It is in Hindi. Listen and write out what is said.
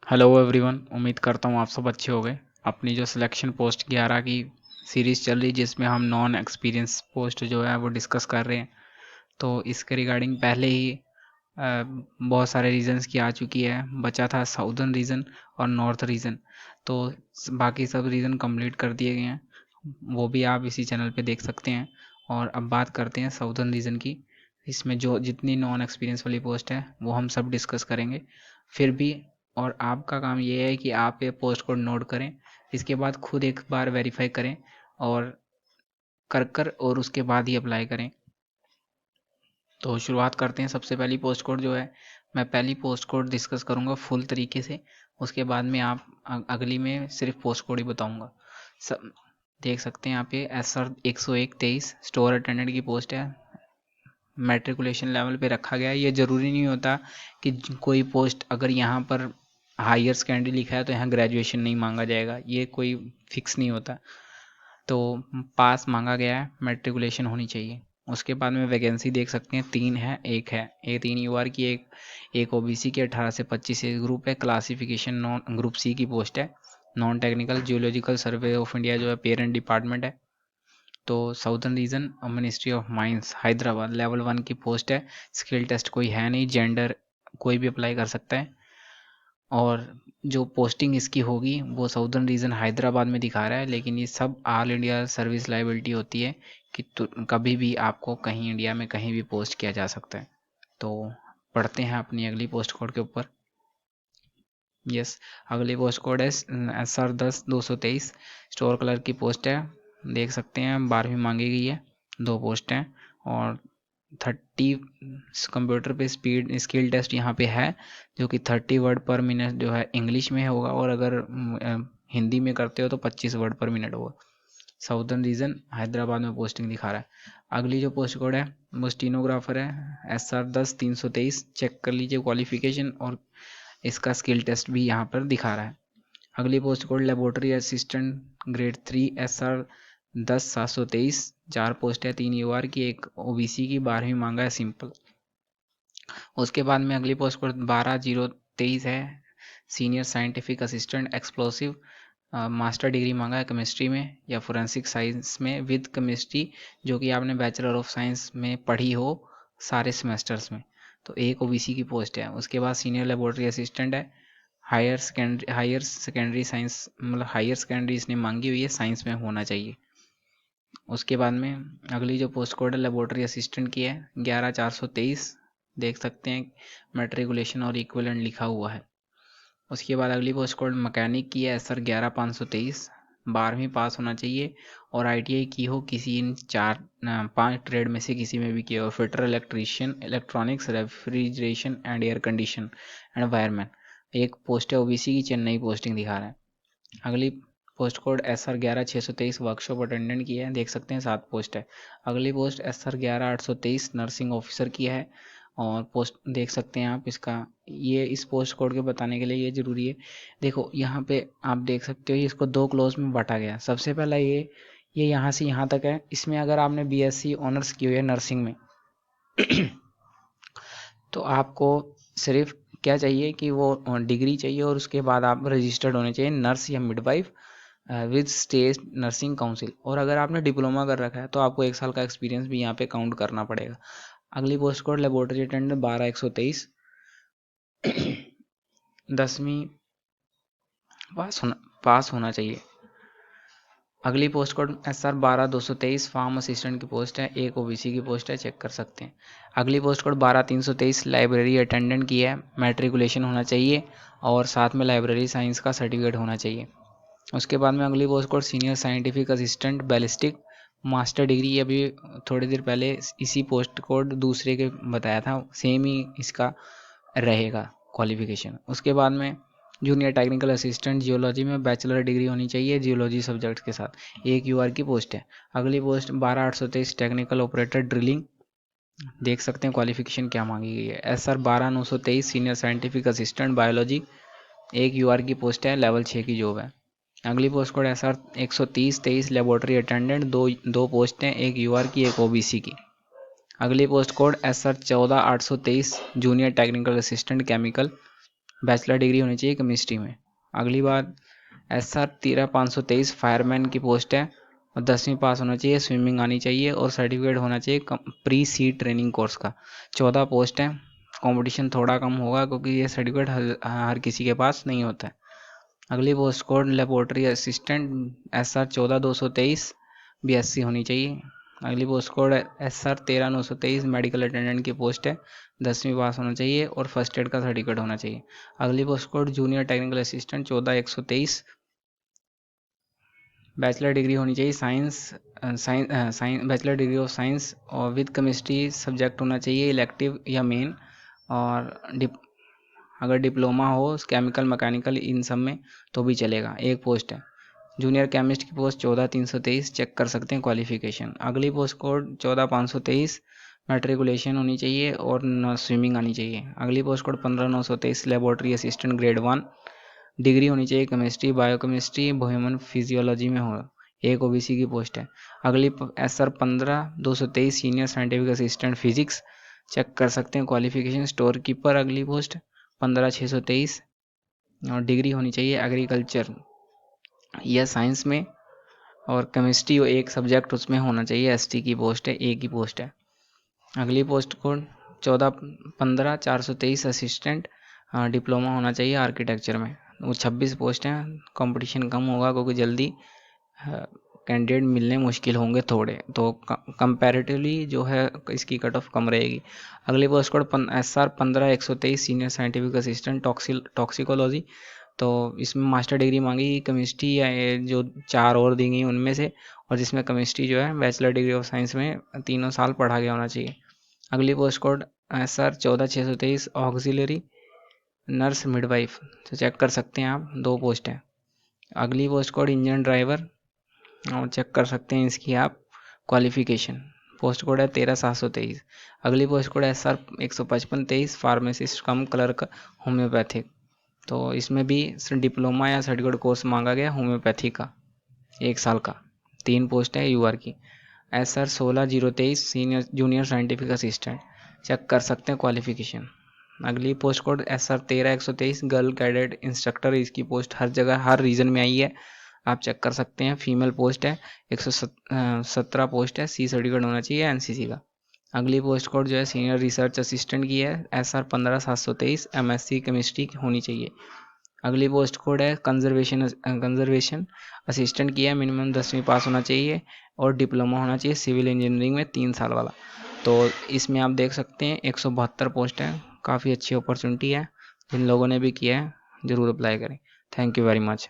हेलो एवरीवन, उम्मीद करता हूँ आप सब अच्छे हो गए। अपनी जो सिलेक्शन पोस्ट 11 की सीरीज़ चल रही है जिसमें हम नॉन एक्सपीरियंस पोस्ट जो है वो डिस्कस कर रहे हैं। तो इसके रिगार्डिंग पहले ही बहुत सारे रीजन्स की आ चुकी है। बचा था साउदर्न रीजन और नॉर्थ रीजन। तो बाकी सब रीजन कंप्लीट कर दिए गए हैं, वो भी आप इसी चैनल पे देख सकते हैं। और अब बात करते हैं साउदर्न रीजन की। इसमें जो जितनी नॉन एक्सपीरियंस वाली पोस्ट है वो हम सब डिस्कस करेंगे फिर भी। और आपका काम ये है कि आप ये पोस्ट कोड नोट करें, इसके बाद खुद एक बार वेरीफाई करें और कर और उसके बाद ही अप्लाई करें। तो शुरुआत करते हैं। सबसे पहली पोस्ट कोड जो है, मैं पहली पोस्ट कोड डिस्कस करूंगा फुल तरीके से। उसके बाद में आप अगली में सिर्फ पोस्ट कोड ही बताऊंगा। सब देख सकते हैं यहाँ पे SR 101-23 स्टोर अटेंडेंट की पोस्ट है। मैट्रिकुलेशन लेवल पे रखा गया है। ये ज़रूरी नहीं होता कि कोई पोस्ट अगर यहाँ पर हायर सेकेंडरी लिखा है तो यहाँ ग्रेजुएशन नहीं मांगा जाएगा, ये कोई फिक्स नहीं होता। तो पास मांगा गया है, मैट्रिकुलेशन होनी चाहिए। उसके बाद में वैकेंसी देख सकते हैं, 3 है, एक है। ये 3 यूआर की, एक ओबीसी की 18 से 25 एज ग्रुप है। क्लासिफिकेशन नॉन ग्रुप सी की पोस्ट है। Non technical geological survey of India जो है पेरेंट डिपार्टमेंट है। तो southern region ministry of mines Hyderabad, level 1 की पोस्ट है। स्किल टेस्ट कोई है नहीं, जेंडर कोई भी अप्लाई कर सकता है। और जो पोस्टिंग इसकी होगी वो साउदर्न रीजन हैदराबाद में दिखा रहा है, लेकिन ये सब ऑल इंडिया सर्विस लाइबिलिटी होती है कि कभी भी आपको कहीं इंडिया में कहीं भी पोस्ट किया जा सकता है। तो पढ़ते हैं अपनी अगली पोस्ट कोड के ऊपर। यस, अगली पोस्ट कोड है SR 10-223 स्टोर क्लर्क की पोस्ट है। देख सकते हैं 12वीं मांगी गई है, 2 पोस्ट हैं। और 30 कंप्यूटर पे स्पीड स्किल टेस्ट यहाँ पे है, जो कि 30 वर्ड पर मिनट जो है इंग्लिश में होगा, और अगर हिंदी में करते हो तो 25 वर्ड पर मिनट होगा। साउदर्न रीजन हैदराबाद में पोस्टिंग दिखा रहा है। अगली जो पोस्ट कोड है वो स्टीनोग्राफर है। SR 10-323 चेक कर लीजिए क्वालिफिकेशन, और इसका स्किल टेस्ट भी यहाँ पर दिखा रहा है। अगली post code laboratory assistant grade 3 SR 10-723 4 post है, 3 यूआर की, एक ओबीसी की, 12वीं मांगा है सिंपल। उसके बाद में अगली पोस्ट कोड 12-023 है, senior scientific assistant explosive. Master degree मांगा है केमिस्ट्री में या फोरेंसिक साइंस में विद केमिस्ट्री, जो कि आपने बैचलर ऑफ साइंस में पढ़ी हो सारे सेमेस्टर्स में। तो एक ओबीसी की पोस्ट है। उसके बाद सीनियर लेबोरेटरी असिस्टेंट है। हायर सेकेंडरी साइंस, मतलब हायर सेकेंडरी इसने मांगी हुई है, साइंस में होना चाहिए। उसके बाद में अगली जो पोस्ट कोड है लेबोरेटरी असिस्टेंट की है, 11-423 देख सकते हैं, मेट्रिकुलेशन और इक्विवेलेंट लिखा हुआ है। उसके बाद अगली पोस्ट कोड मैकेनिक की है, SR 11-523 12वीं पास होना चाहिए, और ITI की हो किसी इन 5 ट्रेड में से किसी में भी किया हो। Fitter, electrician, electronics, refrigeration and air condition and wireman. एक पोस्ट है ओबीसी की, चेन्नई पोस्टिंग दिखा रहा है। अगली post code SR 11-623 workshop attendant की है, देख सकते हैं 7 पोस्ट है। अगली पोस्ट SR 11-823 नर्सिंग ऑफिसर की है, और पोस्ट देख सकते हैं आप इसका। ये इस पोस्ट कोड के बताने के लिए ये ज़रूरी है। देखो यहाँ पे आप देख सकते हो, इसको 2 क्लोज में बांटा गया। सबसे पहला ये यहाँ से यहाँ तक है। इसमें अगर आपने BSc ऑनर्स की हुई है नर्सिंग में तो आपको सिर्फ क्या चाहिए कि वो डिग्री चाहिए, और उसके बाद आप रजिस्टर्ड होने चाहिए नर्स या midwife with state nursing council. और अगर आपने डिप्लोमा कर रखा है तो आपको 1 साल का एक्सपीरियंस भी यहाँ पे काउंट करना पड़ेगा। अगली पोस्ट कोड लेबोरेटरी अटेंडेंट 12-123 10वीं पास होना चाहिए। अगली post code SR 12-223 farm assistant की पोस्ट है, एक ओबीसी की पोस्ट है, चेक कर सकते हैं। अगली पोस्ट कोड 12-323 लाइब्रेरी अटेंडेंट की है, मैट्रिकुलेशन होना चाहिए, और साथ में लाइब्रेरी साइंस का सर्टिफिकेट होना चाहिए। उसके बाद में अगली post code senior scientific assistant ballistic master degree, अभी थोड़ी देर पहले इसी पोस्ट कोड दूसरे के बताया था, सेम ही इसका रहेगा क्वालिफिकेशन। उसके बाद में जूनियर टेक्निकल असिस्टेंट जियोलॉजी में बैचलर डिग्री होनी चाहिए जियोलॉजी सब्जेक्ट के साथ, एक यूआर की पोस्ट है। अगली पोस्ट 12-823 टेक्निकल ऑपरेटर ड्रिलिंग, देख सकते हैं क्वालिफिकेशन क्या मांगी गई है। SR 12-923 senior scientific assistant biology, एक यूआर की पोस्ट है, लेवल 6 की जॉब है। अगली post code SR 130-23 laboratory attendant, दो पोस्ट हैं, एक यूआर की, एक ओबीसी की। अगली post code SR 14-823 junior technical assistant chemical, bachelor degree होनी चाहिए केमिस्ट्री में। अगली बात SR 13523 फायरमैन की पोस्ट है और 10वीं पास होना चाहिए, स्विमिंग आनी चाहिए और सर्टिफिकेट होना चाहिए प्री सी ट्रेनिंग कोर्स का। 14 पोस्ट है, कंपटीशन थोड़ा कम होगा क्योंकि ये सर्टिफिकेट हर किसी के पास नहीं होता है। अगली post code laboratory assistant SR 14223 BSc होनी चाहिए। अगली post code SR 13923 medical attendant की पोस्ट है, 10वीं पास होना चाहिए और फर्स्ट एड का सर्टिफिकेट होना चाहिए। अगली post code junior technical assistant 14123 bachelor degree होनी चाहिए science bachelor degree of science और विद केमिस्ट्री सब्जेक्ट होना चाहिए इलेक्टिव या मेन, और अगर डिप्लोमा हो केमिकल मैकेनिकल इन सब में तो भी चलेगा। एक पोस्ट है। जूनियर केमिस्ट की पोस्ट 14323 चेक कर सकते हैं क्वालिफिकेशन। अगली पोस्ट कोड 14523 मैट्रिकुलेशन होनी चाहिए और स्विमिंग आनी चाहिए। अगली post code 15923 laboratory assistant grade 1 degree होनी चाहिए केमिस्ट्री बायोकेमिस्ट्री ह्यूमन फिजियोलॉजी में हो। एक ओबीसी की पोस्ट है। अगली SR 15223 senior scientific assistant physics check कर सकते हैं क्वालिफिकेशन। स्टोर कीपर अगली पोस्ट 15623 और डिग्री होनी चाहिए एग्रीकल्चर या साइंस में और केमिस्ट्री एक सब्जेक्ट उसमें होना चाहिए। ST की पोस्ट है, एक ही पोस्ट है। अगली पोस्ट कोड 1415423 असिस्टेंट डिप्लोमा होना चाहिए आर्किटेक्चर में। वो 26 पोस्ट हैं, कंपटीशन कम होगा क्योंकि जल्दी कैंडिडेट मिलने मुश्किल होंगे थोड़े, तो कंपैरेटिवली जो है इसकी कट ऑफ कम रहेगी। अगली post code SR 15123 senior scientific assistant toxicology, तो इसमें मास्टर डिग्री मांगी केमिस्ट्री या जो 4 और दी गई उनमें से, और जिसमें केमिस्ट्री जो है बैचलर डिग्री ऑफ साइंस में 3 साल पढ़ा गया होना चाहिए। अगली post code SR 14623 auxiliary nurse midwife, तो चेक कर सकते हैं आप, 2 पोस्ट है। अगली पोस्ट कोड इंजन ड्राइवर और चेक कर सकते हैं इसकी आप क्वालिफिकेशन। पोस्ट कोड है 13723। अगली पोस्ट कोड है SR 15523 फार्मासिस्ट कम क्लर्क होम्योपैथिक, तो इसमें भी डिप्लोमा या सर्टिफिकेट कोर्स मांगा गया होम्योपैथी का 1 साल का। 3 पोस्ट है UR की। SR 16023 senior junior scientific assistant check कर सकते हैं क्वालिफिकेशन। अगली post code SR 13123 girl cadet instructor, इसकी पोस्ट हर जगह हर रीजन में आई है, आप चेक कर सकते हैं। फीमेल पोस्ट है, 117 पोस्ट है, C सर्टिफिकेट होना चाहिए NCC का। अगली पोस्ट कोड जो है सीनियर रिसर्च असिस्टेंट की है, SR 15723 MSc केमिस्ट्री होनी चाहिए। अगली पोस्ट कोड है कंजर्वेशन असिस्टेंट की है, मिनिमम 10वीं पास होना चाहिए और डिप्लोमा होना चाहिए सिविल इंजीनियरिंग में 3 साल वाला। तो इसमें आप देख सकते हैं 172 पोस्ट है, काफ़ी अच्छी अपॉर्चुनिटी है। जिन लोगों ने भी किया है ज़रूर अप्लाई करें। Thank you very much.